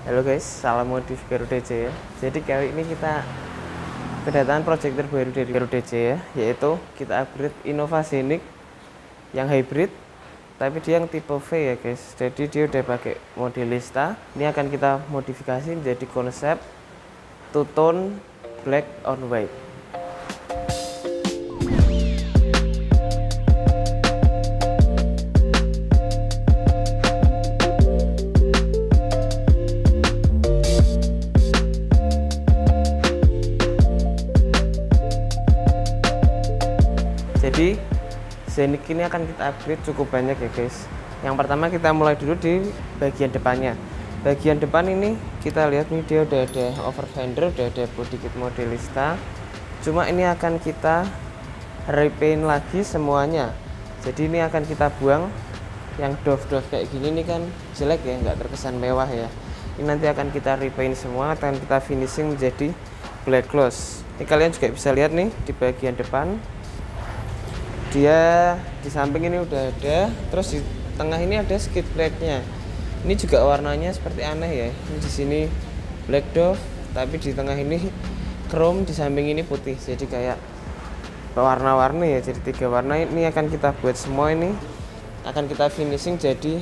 Halo guys, salam modif Garuda J ya. Jadi kali ini kita kedatangan project terbaru dari Garuda J ya, yaitu kita upgrade Innova Scenic yang hybrid, tapi dia yang tipe V ya guys. Jadi dia udah pakai Modelista. Ini akan kita modifikasi menjadi konsep two tone black on white. Jadi Scenic ini akan kita upgrade cukup banyak ya guys. Yang pertama kita mulai dulu di bagian depannya. Bagian depan ini kita lihat nih, dia udah ada over fender, udah ada body kit Modelista. Cuma ini akan kita repaint lagi semuanya. Jadi ini akan kita buang yang doff kayak gini nih, kan jelek ya, nggak terkesan mewah ya. Ini nanti akan kita repaint semua, akan kita finishing menjadi black gloss. Ini kalian juga bisa lihat nih di bagian depan. Dia di samping ini udah ada, terus di tengah ini ada skid plate-nya. Ini juga warnanya seperti aneh ya. Ini di sini black doff, tapi di tengah ini chrome, di samping ini putih. Jadi kayak warna-warni ya. Jadi 3 warna ini akan kita buat semua, ini akan kita finishing jadi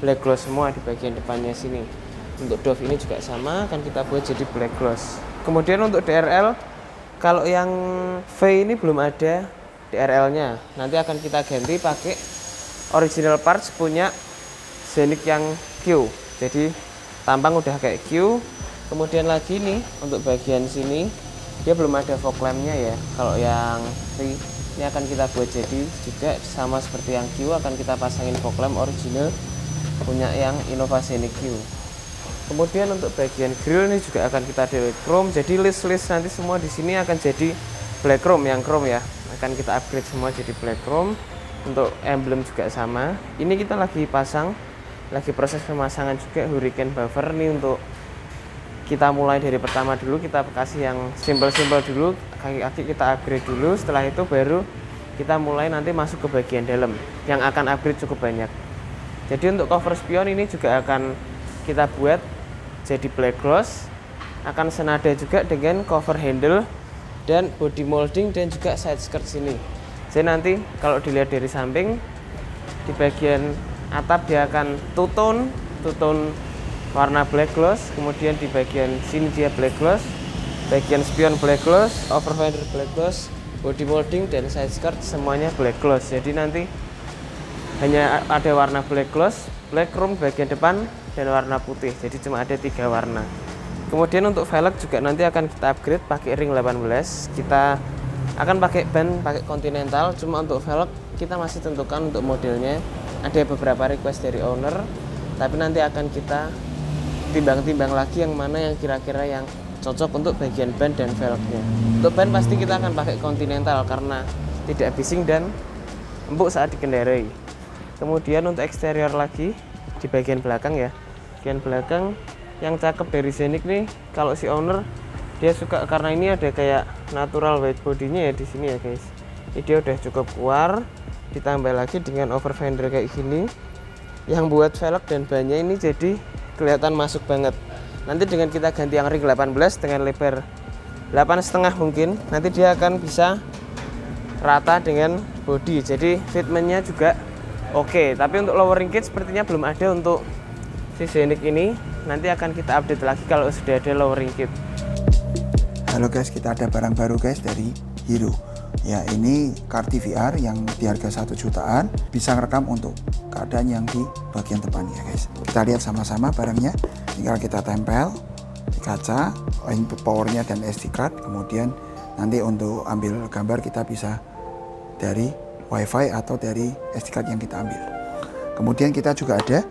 black gloss semua di bagian depannya sini. Untuk doff ini juga sama, akan kita buat jadi black gloss. Kemudian untuk DRL, kalau yang V ini belum ada DRL-nya, nanti akan kita ganti pakai original parts punya Scenic yang Q. Jadi tampang udah kayak Q. Kemudian lagi nih untuk bagian sini dia belum ada fog lamp-nya ya. Kalau yang V ini akan kita buat jadi juga sama seperti yang Q, akan kita pasangin fog lamp original punya yang Innova Scenic Q. Kemudian untuk bagian grill ini juga akan kita delete chrome. Jadi list nanti semua di sini akan jadi black chrome, yang chrome ya. Akan kita upgrade semua jadi black chrome. Untuk emblem juga sama. Ini kita lagi pasang, lagi proses pemasangan juga hurricane buffer nih. Untuk kita mulai dari pertama dulu, kita kasih yang simple dulu, kaki-kaki kita upgrade dulu. Setelah itu baru kita mulai nanti masuk ke bagian dalam yang akan upgrade cukup banyak. Jadi untuk cover spion ini juga akan kita buat jadi black gloss, akan senada juga dengan cover handle dan body molding dan juga side skirt sini. Jadi nanti kalau dilihat dari samping, di bagian atap dia akan two tone warna black gloss. Kemudian di bagian sini dia black gloss, bagian spion black gloss, over fender black gloss, body molding dan side skirt semuanya black gloss. Jadi nanti hanya ada warna black gloss, black chrome bagian depan, dan warna putih. Jadi cuma ada 3 warna. Kemudian untuk velg juga nanti akan kita upgrade pakai ring 18. Kita akan pakai ban, pakai Continental. Cuma untuk velg kita masih tentukan untuk modelnya. Ada beberapa request dari owner, tapi nanti akan kita timbang-timbang lagi yang mana yang kira-kira yang cocok untuk bagian ban dan velgnya. Untuk ban pasti kita akan pakai Continental karena tidak bising dan empuk saat dikendarai. Kemudian untuk eksterior lagi di bagian belakang ya. Bagian belakang yang cakep dari Scenic nih, kalau si owner dia suka karena ini ada kayak natural white bodinya ya di sini ya guys. Ini dia udah cukup keluar, ditambah lagi dengan over fender kayak gini, yang buat velg dan bannya ini jadi kelihatan masuk banget. Nanti dengan kita ganti yang ring 18 dengan lebar 8,5 mungkin, nanti dia akan bisa rata dengan body. Jadi fitmentnya juga oke. Tapi untuk lowering kit sepertinya belum ada untuk si Scenic ini. Nanti akan kita update lagi kalau sudah ada lowering kit. Halo guys, kita ada barang baru guys dari Hero. Ya, ini Carti VR yang di harga 1 jutaan, bisa ngerekam untuk keadaan yang di bagian depan ya guys. Kita lihat sama-sama barangnya. Tinggal kita tempel di kaca, input powernya dan SD card. Kemudian nanti untuk ambil gambar kita bisa dari WiFi atau dari SD card yang kita ambil. Kemudian kita juga ada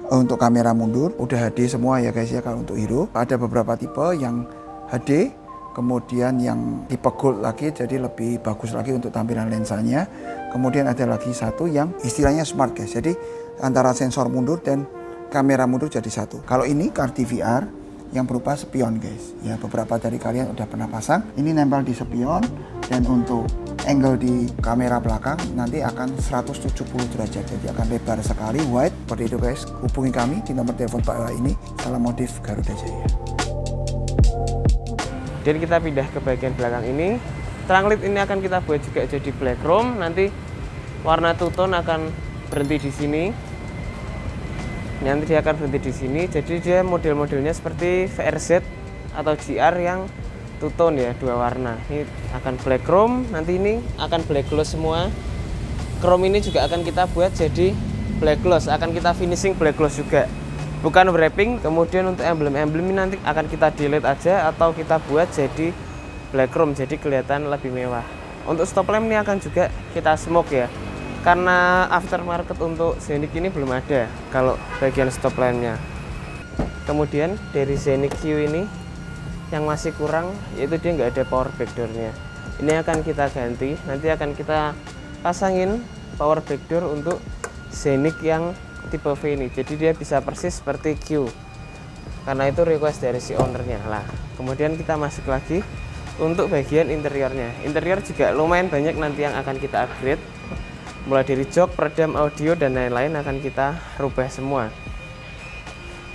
untuk kamera mundur, udah HD semua ya guys ya. Kalau untuk Hero ada beberapa tipe yang HD, kemudian yang tipe gold lagi, jadi lebih bagus lagi untuk tampilan lensanya. Kemudian ada lagi satu yang istilahnya smart guys, jadi antara sensor mundur dan kamera mundur jadi satu. Kalau ini Carti VR yang berupa spion guys ya, beberapa dari kalian udah pernah pasang. Ini nempel di spion, Dan untuk angle di kamera belakang nanti akan 170 derajat, jadi akan lebar sekali, wide seperti itu guys. Hubungi kami di nomor telepon bawah ini. Salam modif Garuda Jaya. Dan kita pindah ke bagian belakang ini. Trunk lid ini akan kita buat juga jadi black chrome. Nanti warna two tone akan berhenti di sini. Nanti dia akan berhenti di sini. Jadi dia model-modelnya seperti VRZ atau GR yang two tone ya, dua warna. Ini akan black chrome, nanti ini akan black gloss semua. Chrome ini juga akan kita buat jadi black gloss, akan kita finishing black gloss juga, bukan wrapping. Kemudian untuk emblem-emblem ini nanti akan kita delete aja atau kita buat jadi black chrome, jadi kelihatan lebih mewah. Untuk stop lamp ini akan juga kita smoke ya, karena aftermarket untuk Scenic ini belum ada kalau bagian stop lampnya. Kemudian dari Scenic Q ini yang masih kurang, yaitu dia nggak ada power backdoornya. Ini akan kita ganti, nanti akan kita pasangin power backdoor untuk Scenic yang tipe V ini, jadi dia bisa persis seperti Q, karena itu request dari si ownernya lah. Kemudian kita masuk lagi untuk bagian interiornya. Interior juga lumayan banyak nanti yang akan kita upgrade, mulai dari jok, peredam audio dan lain-lain akan kita rubah semua.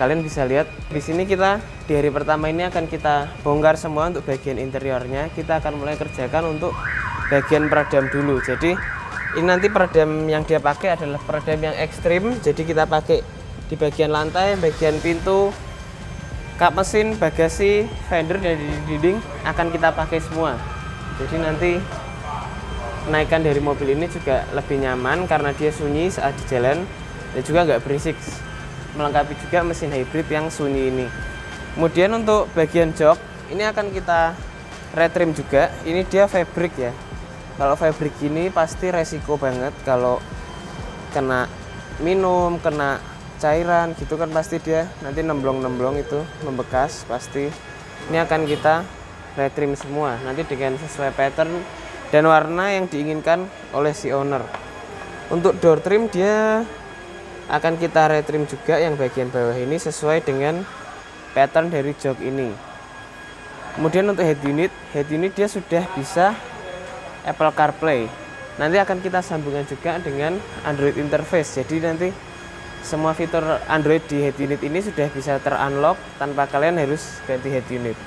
Kalian bisa lihat di sini, kita di hari pertama ini akan kita bongkar semua untuk bagian interiornya. Kita akan mulai kerjakan untuk bagian peredam dulu. Jadi ini nanti peredam yang dia pakai adalah peredam yang ekstrim. Jadi kita pakai di bagian lantai, bagian pintu, kap mesin, bagasi, fender dan di dinding akan kita pakai semua. Jadi nanti kenaikan dari mobil ini juga lebih nyaman karena dia sunyi saat di jalan dan juga nggak berisik. Melengkapi juga mesin hybrid yang sunyi ini. Kemudian untuk bagian jok ini akan kita retrim juga. Ini dia fabric ya. Kalau fabric ini pasti resiko banget kalau kena minum, kena cairan gitu kan, pasti dia nanti nemblong-nemblong itu membekas pasti. Ini akan kita retrim semua nanti dengan sesuai pattern dan warna yang diinginkan oleh si owner. Untuk door trim dia akan kita retrim juga yang bagian bawah ini sesuai dengan pattern dari jok ini. Kemudian untuk head unit dia sudah bisa Apple CarPlay. Nanti akan kita sambungkan juga dengan Android interface. Jadi nanti semua fitur Android di head unit ini sudah bisa ter-unlock tanpa kalian harus ganti head unit.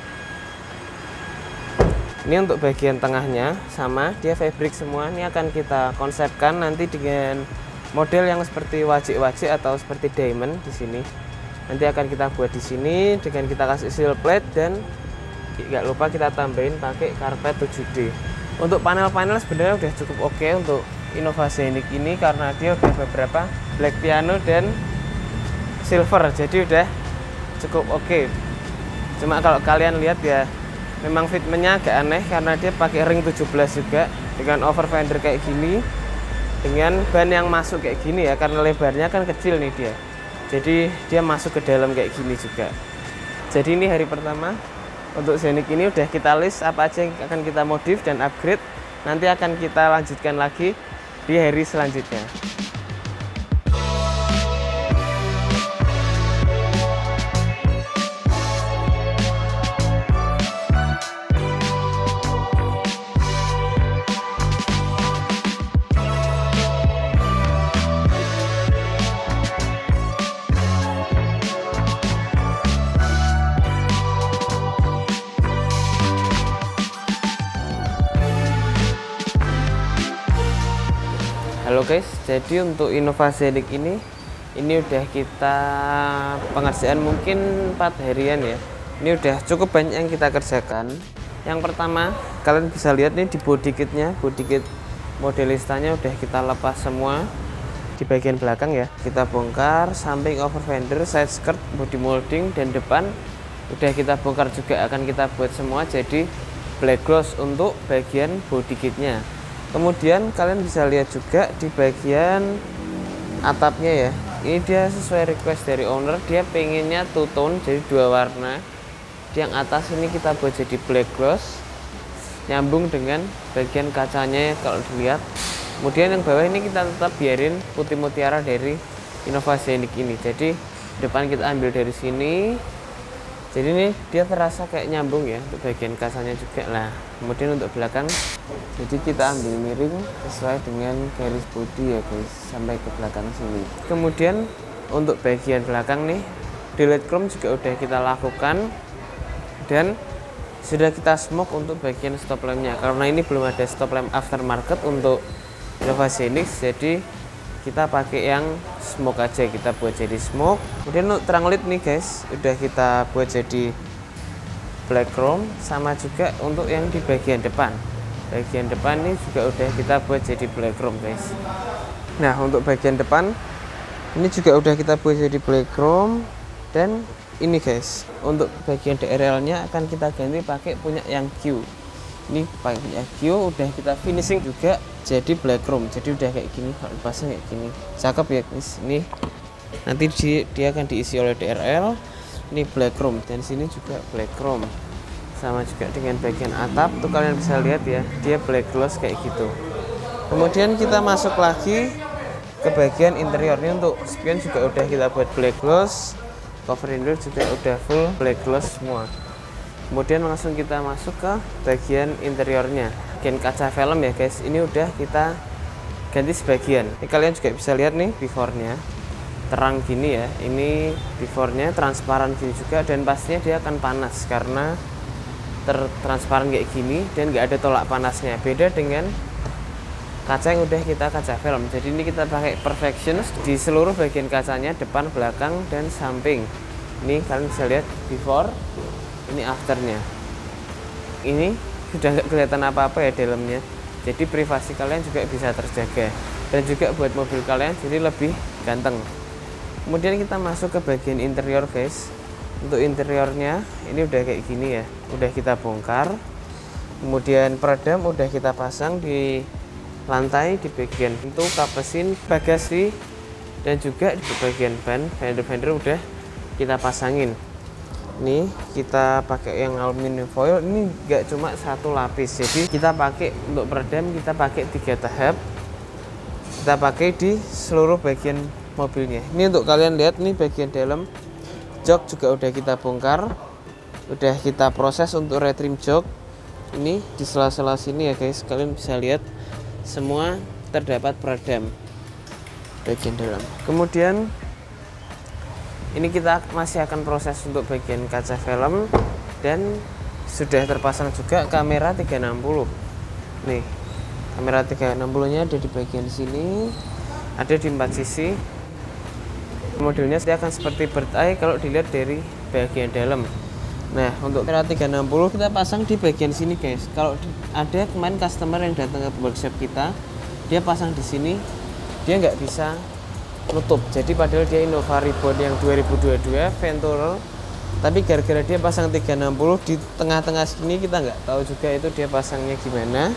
Ini untuk bagian tengahnya sama, dia fabric semua. Ini akan kita konsepkan nanti dengan model yang seperti wajik-wajik atau seperti diamond di sini. Nanti akan kita buat di sini dengan kita kasih seal plate dan nggak lupa kita tambahin pakai karpet 7D. Untuk panel-panel sebenarnya udah cukup oke untuk Innova Scenic ini karena dia udah beberapa black piano dan silver, jadi udah cukup oke. Cuma kalau kalian lihat ya memang fitmentnya agak aneh karena dia pakai ring 17 juga dengan over fender kayak gini, dengan ban yang masuk kayak gini ya, karena lebarnya kan kecil nih dia, jadi dia masuk ke dalam kayak gini juga. Jadi ini hari pertama untuk Scenic ini udah kita list apa aja yang akan kita modif dan upgrade. Nanti akan kita lanjutkan lagi di hari selanjutnya. Halo guys, jadi untuk Innova Scenic ini udah kita pengerjaan mungkin 4 harian ya. Ini udah cukup banyak yang kita kerjakan. Yang pertama, kalian bisa lihat nih di body kitnya, body kit modelistanya udah kita lepas semua di bagian belakang ya. Kita bongkar samping over fender, side skirt, body molding dan depan udah kita bongkar juga, akan kita buat semua jadi black gloss untuk bagian body kitnya. Kemudian kalian bisa lihat juga di bagian atapnya ya, ini dia sesuai request dari owner, dia pengennya two tone jadi 2 warna. Di yang atas ini kita buat jadi black gloss nyambung dengan bagian kacanya ya, kalau dilihat. Kemudian yang bawah ini kita tetap biarin putih mutiara dari Innova Scenic ini, jadi depan kita ambil dari sini, jadi ini dia terasa kayak nyambung ya untuk bagian kacanya juga lah. Kemudian untuk belakang Jadi kita ambil miring sesuai dengan garis bodi ya guys, sampai ke belakang sini. Kemudian untuk bagian belakang nih, delete chrome juga udah kita lakukan, dan sudah kita smoke untuk bagian stop lampnya. Karena ini belum ada stop lamp aftermarket untuk Innova Zenix, jadi kita pakai yang smoke aja, kita buat jadi smoke. Kemudian untuk terang led nih guys, udah kita buat jadi black chrome, sama juga untuk yang di bagian depan. Bagian depan ini juga udah kita buat jadi black chrome guys. Nah untuk bagian depan ini juga udah kita buat jadi black chrome, dan ini guys untuk bagian DRL nya akan kita ganti pakai punya yang Q. Ini pakai Q udah kita finishing juga jadi black chrome, jadi udah kayak gini, kalau dipasang kayak gini cakep ya guys. Ini nanti dia akan diisi oleh DRL, ini black chrome, dan sini juga black chrome. Sama juga dengan bagian atap tuh, kalian bisa lihat ya, dia black gloss kayak gitu. Kemudian kita masuk lagi ke bagian interior. Ini untuk spion juga udah kita buat black gloss, cover window juga udah full black gloss semua. Kemudian langsung kita masuk ke bagian interiornya, bagian kaca film ya guys, ini udah kita ganti sebagian. Ini kalian juga bisa lihat nih before-nya, terang gini ya, ini before-nya transparan gini juga, dan pastinya dia akan panas karena transparan kayak gini dan nggak ada tolak panasnya. Beda dengan kaca yang udah kita kaca film. Jadi ini kita pakai perfection di seluruh bagian kacanya, depan, belakang, dan samping. Ini kalian bisa lihat before, ini afternya. Ini sudah nggak kelihatan apa-apa ya dalamnya. Jadi privasi kalian juga bisa terjaga, dan juga buat mobil kalian jadi lebih ganteng. Kemudian kita masuk ke bagian interior guys. Untuk interiornya ini udah kayak gini ya, udah kita bongkar. Kemudian peredam udah kita pasang di lantai, di bagian pintu, kap mesin, bagasi, dan juga di bagian ban, fender udah kita pasangin. Ini kita pakai yang aluminium foil, ini enggak cuma satu lapis, jadi kita pakai untuk peredam, kita pakai 3 tahap, kita pakai di seluruh bagian mobilnya. Ini untuk kalian lihat, nih bagian dalam jok juga udah kita bongkar, udah kita proses untuk retrim jok. Ini di sela-sela sini ya guys, kalian bisa lihat semua terdapat peredam bagian dalam. Kemudian ini kita masih akan proses untuk bagian kaca film, dan sudah terpasang juga kamera 360. Nih kamera 360 nya ada di bagian sini, ada di 4 sisi. Modelnya akan seperti bird eye kalau dilihat dari bagian dalam. Nah untuk kamera 360 kita pasang di bagian sini guys. Kalau ada kemarin customer yang datang ke workshop kita, dia pasang di sini, dia nggak bisa nutup. Jadi padahal dia Innova Reborn yang 2022 Ventural, tapi gara-gara dia pasang 360 di tengah-tengah sini, kita nggak tahu juga itu dia pasangnya gimana.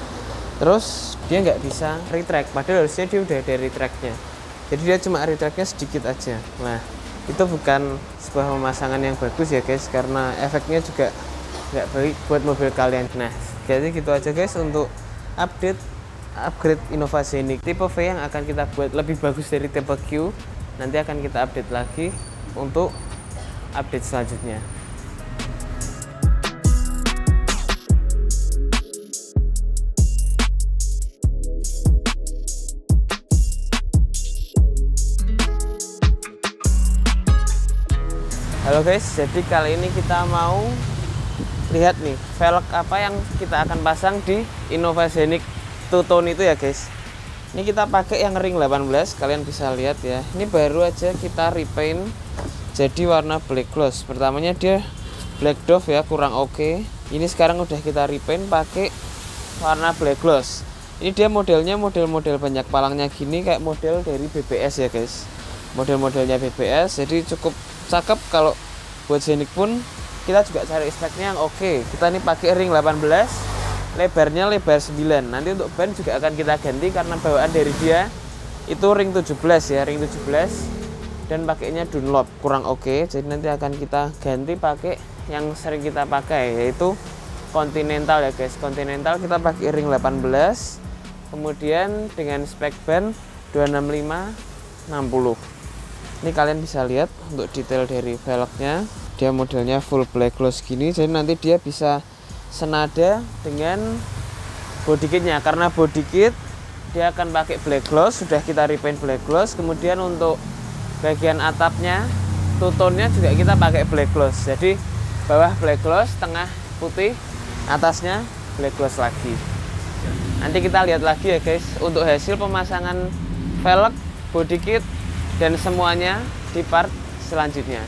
Terus dia nggak bisa retract, padahal harusnya dia udah ada retractnya. Jadi dia cuma retractnya sedikit aja. Nah itu bukan sebuah pemasangan yang bagus ya guys, karena efeknya juga nggak baik buat mobil kalian. Nah jadi gitu aja guys untuk upgrade Innova Zenix tipe V yang akan kita buat lebih bagus dari tipe Q. Nanti akan kita update lagi untuk update selanjutnya. Halo guys, jadi kali ini kita mau lihat nih velg apa yang kita akan pasang di Innova Zenix Two Tone itu ya guys. Ini kita pakai yang ring 18, kalian bisa lihat ya. Ini baru aja kita repaint jadi warna black gloss. Pertamanya dia black dove ya, kurang oke. Ini sekarang udah kita repaint pakai warna black gloss. Ini dia modelnya model banyak palangnya gini, kayak model dari BBS ya guys. Model-modelnya BBS, jadi cukup cakep. Kalau buat Zenix pun kita juga cari speknya yang oke. Kita ini pakai ring 18, lebarnya lebar 9. Nanti untuk ban juga akan kita ganti karena bawaan dari dia itu ring 17 ya, ring 17, dan pakainya Dunlop, kurang oke. Jadi nanti akan kita ganti pakai yang sering kita pakai, yaitu Continental ya guys. Continental kita pakai ring 18, kemudian dengan spek ban 265/60. Ini kalian bisa lihat untuk detail dari velgnya, dia modelnya full black gloss gini, jadi nanti dia bisa senada dengan body kitnya. Karena body kit dia akan pakai black gloss, sudah kita repaint black gloss. Kemudian untuk bagian atapnya, two-tone-nya juga kita pakai black gloss. Jadi bawah black gloss, tengah putih, atasnya black gloss lagi. Nanti kita lihat lagi ya guys untuk hasil pemasangan velg, body kit dan semuanya di part selanjutnya.